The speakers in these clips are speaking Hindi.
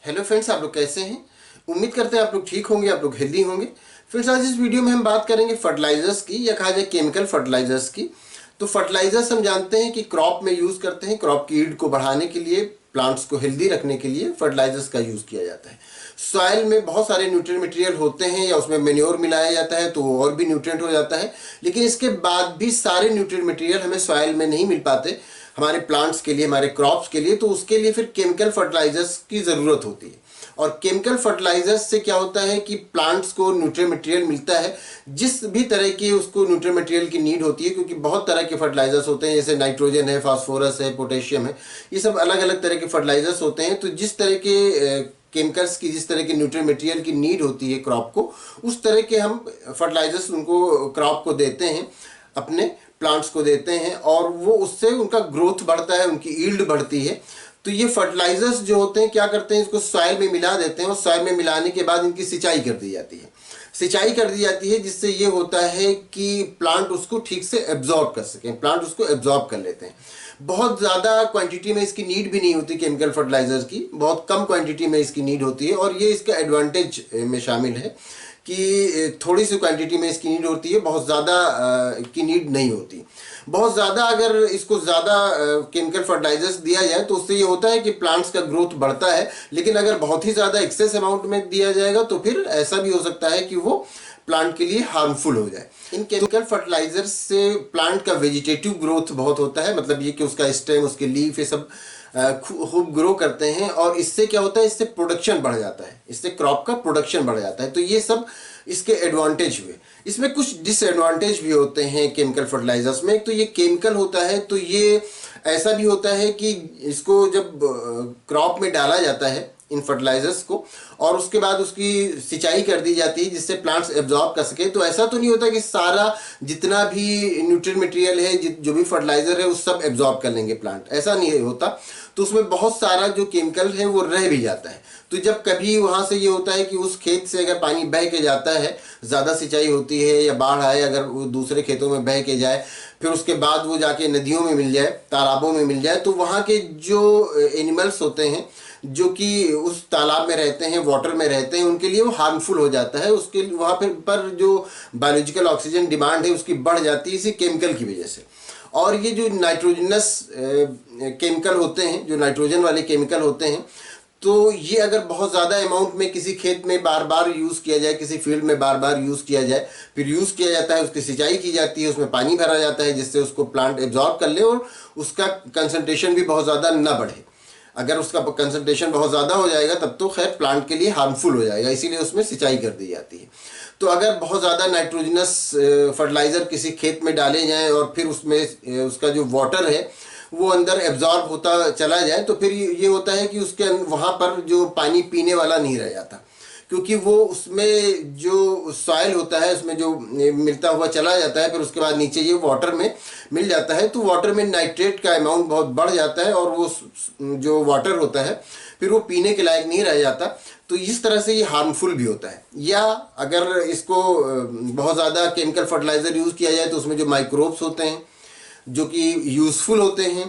हेलो फ्रेंड्स, आप लोग कैसे हैं। उम्मीद करते हैं आप लोग ठीक होंगे, आप लोग हेल्दी होंगे। फ्रेंड्स, आज इस वीडियो में हम बात करेंगे फर्टिलाइजर्स की, या कहा जाए केमिकल फर्टिलाइजर्स की। तो फर्टिलाइजर्स हम जानते हैं कि क्रॉप में यूज़ करते हैं, क्रॉप की ईल्ड को बढ़ाने के लिए, प्लांट्स को हेल्दी रखने के लिए फर्टिलाइजर्स का यूज़ किया जाता है। सॉइल में बहुत सारे न्यूट्रिएंट मटेरियल होते हैं, या उसमें मेन्योर मिलाया जाता है तो वो और भी न्यूट्रिएंट हो जाता है। लेकिन इसके बाद भी सारे न्यूट्रिएंट मटेरियल हमें सॉइल में नहीं मिल पाते हमारे प्लांट्स के लिए, हमारे क्रॉप्स के लिए। तो उसके लिए फिर केमिकल फर्टिलाइजर्स की ज़रूरत होती है। और केमिकल फर्टिलाइजर्स से क्या होता है कि प्लांट्स को न्यूट्रिएंट मटेरियल मिलता है, जिस भी तरह की उसको न्यूट्रिएंट मटेरियल की नीड होती है। क्योंकि बहुत तरह के फर्टिलाइजर्स होते हैं, जैसे नाइट्रोजन है, फास्फोरस है, पोटेशियम है, ये सब अलग अलग तरह के फर्टिलाइजर्स होते हैं। तो जिस तरह के केमिकल्स की, जिस तरह के न्यूट्रिएंट मटेरियल की नीड होती है क्रॉप को, उस तरह के हम फर्टिलाइजर्स उनको, क्रॉप को देते हैं, अपने प्लांट्स को देते हैं। और वो उससे उनका ग्रोथ बढ़ता है, उनकी ईल्ड बढ़ती है। तो ये फर्टिलाइजर्स जो होते हैं क्या करते हैं, इसको सॉइल में मिला देते हैं, और सॉइल में मिलाने के बाद इनकी सिंचाई कर दी जाती है। सिंचाई कर दी जाती है जिससे ये होता है कि प्लांट उसको ठीक से एब्जॉर्ब कर सकें, प्लांट उसको एब्जॉर्ब कर लेते हैं। बहुत ज़्यादा क्वांटिटी में इसकी नीड भी नहीं होती केमिकल फर्टिलाइजर्स की, बहुत कम क्वांटिटी में इसकी नीड होती है। और ये इसका एडवांटेज में शामिल है कि थोड़ी सी क्वांटिटी में इसकी नीड होती है, बहुत ज़्यादा की नीड नहीं होती। बहुत ज़्यादा अगर इसको ज़्यादा केमिकल फर्टिलाइजर्स दिया जाए तो उससे ये होता है कि प्लांट्स का ग्रोथ बढ़ता है। लेकिन अगर बहुत ही ज़्यादा एक्सेस अमाउंट में दिया जाएगा तो फिर ऐसा भी हो सकता है कि वो प्लांट के लिए हार्मफुल हो जाए। इन केमिकल फर्टिलाइजर्स से प्लांट का वेजिटेटिव ग्रोथ बहुत होता है, मतलब ये कि उसका स्टेम, उसके लीफ, ये सब खूब ग्रो करते हैं। और इससे क्या होता है, इससे प्रोडक्शन बढ़ जाता है, इससे क्रॉप का प्रोडक्शन बढ़ जाता है। तो ये सब इसके एडवांटेज हुए। इसमें कुछ डिसएडवांटेज भी होते हैं केमिकल फर्टिलाइजर्स में। एक तो ये केमिकल होता है, तो ये ऐसा भी होता है कि इसको जब क्रॉप में डाला जाता है इन फर्टिलाइजर्स को, और उसके बाद उसकी सिंचाई कर दी जाती है जिससे प्लांट्स एब्जॉर्ब कर सके, तो ऐसा तो नहीं होता कि सारा जितना भी न्यूट्रिएंट मटेरियल है, जो भी फर्टिलाइजर है, उस सब एब्जॉर्ब कर लेंगे प्लांट, ऐसा नहीं होता। तो उसमें बहुत सारा जो केमिकल है वो रह भी जाता है। तो जब कभी वहाँ से ये होता है कि उस खेत से अगर पानी बह के जाता है, ज़्यादा सिंचाई होती है या बाढ़ आए, अगर वो दूसरे खेतों में बह के जाए, फिर उसके बाद वो जाके नदियों में मिल जाए, तालाबों में मिल जाए, तो वहाँ के जो एनिमल्स होते हैं जो कि उस तालाब में रहते हैं, वाटर में रहते हैं, उनके लिए वो हार्मफुल हो जाता है। उसके वहाँ पर जो बायोलॉजिकल ऑक्सीजन डिमांड है उसकी बढ़ जाती है इसी केमिकल की वजह से। और ये जो नाइट्रोजनस केमिकल होते हैं, जो नाइट्रोजन वाले केमिकल होते हैं, तो ये अगर बहुत ज़्यादा अमाउंट में किसी खेत में बार बार यूज़ किया जाए, किसी फील्ड में बार बार यूज़ किया जाए, फिर यूज़ किया जाता है, उसकी सिंचाई की जाती है, उसमें पानी भरा जाता है जिससे उसको प्लांट एब्जॉर्ब कर ले और उसका कंसंट्रेशन भी बहुत ज़्यादा ना बढ़े। अगर उसका कंसंट्रेशन बहुत ज़्यादा हो जाएगा तब तो खैर प्लांट के लिए हार्मफुल हो जाएगा, इसीलिए उसमें सिंचाई कर दी जाती है। तो अगर बहुत ज़्यादा नाइट्रोजनस फर्टिलाइज़र किसी खेत में डाले जाएं और फिर उसमें उसका जो वाटर है वो अंदर एब्जॉर्ब होता चला जाए, तो फिर ये होता है कि उसके वहाँ पर जो पानी पीने वाला नहीं रह जाता, क्योंकि वो उसमें जो सॉइल होता है उसमें जो मिलता हुआ चला जाता है, फिर उसके बाद नीचे ये वाटर में मिल जाता है। तो वाटर में नाइट्रेट का अमाउंट बहुत बढ़ जाता है और वो जो वाटर होता है फिर वो पीने के लायक नहीं रह जाता। तो इस तरह से ये हार्मफुल भी होता है। या अगर इसको बहुत ज़्यादा केमिकल फर्टिलाइज़र यूज़ किया जाए तो उसमें जो माइक्रोब्स होते हैं जो कि यूज़फुल होते हैं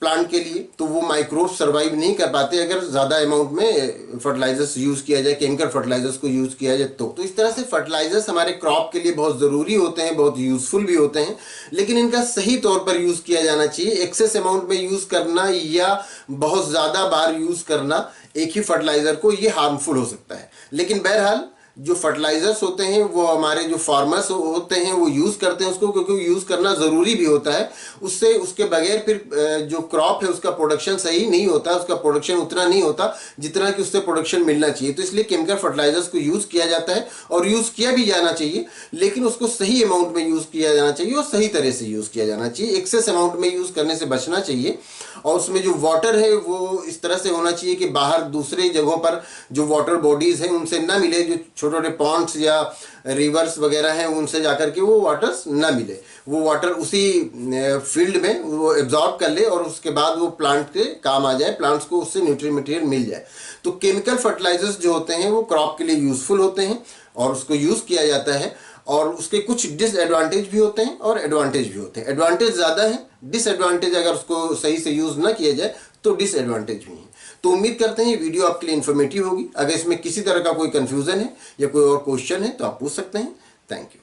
प्लांट के लिए, तो वो माइक्रोब सर्वाइव नहीं कर पाते अगर ज़्यादा अमाउंट में फर्टिलाइजर्स यूज़ किया जाए, केमिकल फर्टिलाइजर्स को यूज़ किया जाए। तो इस तरह से फर्टिलाइजर्स हमारे क्रॉप के लिए बहुत ज़रूरी होते हैं, बहुत यूज़फुल भी होते हैं। लेकिन इनका सही तौर पर यूज़ किया जाना चाहिए। एक्सेस अमाउंट में यूज़ करना या बहुत ज़्यादा बार यूज़ करना एक ही फर्टिलाइज़र को, ये हार्मफुल हो सकता है। लेकिन बहरहाल जो फर्टिलाइजर्स होते हैं वो हमारे जो फार्मर्स होते हैं वो यूज़ करते हैं उसको, क्योंकि यूज़ करना ज़रूरी भी होता है। उससे उसके बगैर फिर जो क्रॉप है उसका प्रोडक्शन सही नहीं होता, उसका प्रोडक्शन उतना नहीं होता जितना कि उससे प्रोडक्शन मिलना चाहिए। तो इसलिए केमिकल फर्टिलाइजर्स को यूज़ किया जाता है और यूज़ किया भी जाना चाहिए, लेकिन उसको सही अमाउंट में यूज़ किया जाना चाहिए और सही तरह से यूज़ किया जाना चाहिए। एक्सेस अमाउंट में यूज़ करने से बचना चाहिए। और उसमें जो वाटर है वो इस तरह से होना चाहिए कि बाहर दूसरे जगहों पर जो वाटर बॉडीज़ हैं उनसे ना मिले, जो छोटे छोटे पॉन्ड्स या रिवर्स वगैरह हैं उनसे जाकर के वो वाटर्स ना मिले, वो वाटर उसी फील्ड में वो एब्जॉर्ब कर ले और उसके बाद वो प्लांट के काम आ जाए, प्लांट्स को उससे न्यूट्रिएंट मटेरियल मिल जाए। तो केमिकल फर्टिलाइजर्स जो होते हैं वो क्रॉप के लिए यूज़फुल होते हैं और उसको यूज़ किया जाता है। और उसके कुछ डिसएडवांटेज भी होते हैं और एडवांटेज भी होते हैं। एडवांटेज ज़्यादा है, डिसएडवांटेज अगर उसको सही से यूज़ ना किया जाए तो डिसएडवांटेज भी हैं। तो उम्मीद करते हैं ये वीडियो आपके लिए इन्फॉर्मेटिव होगी। अगर इसमें किसी तरह का कोई कंफ्यूजन है या कोई और क्वेश्चन है तो आप पूछ सकते हैं। Thank you.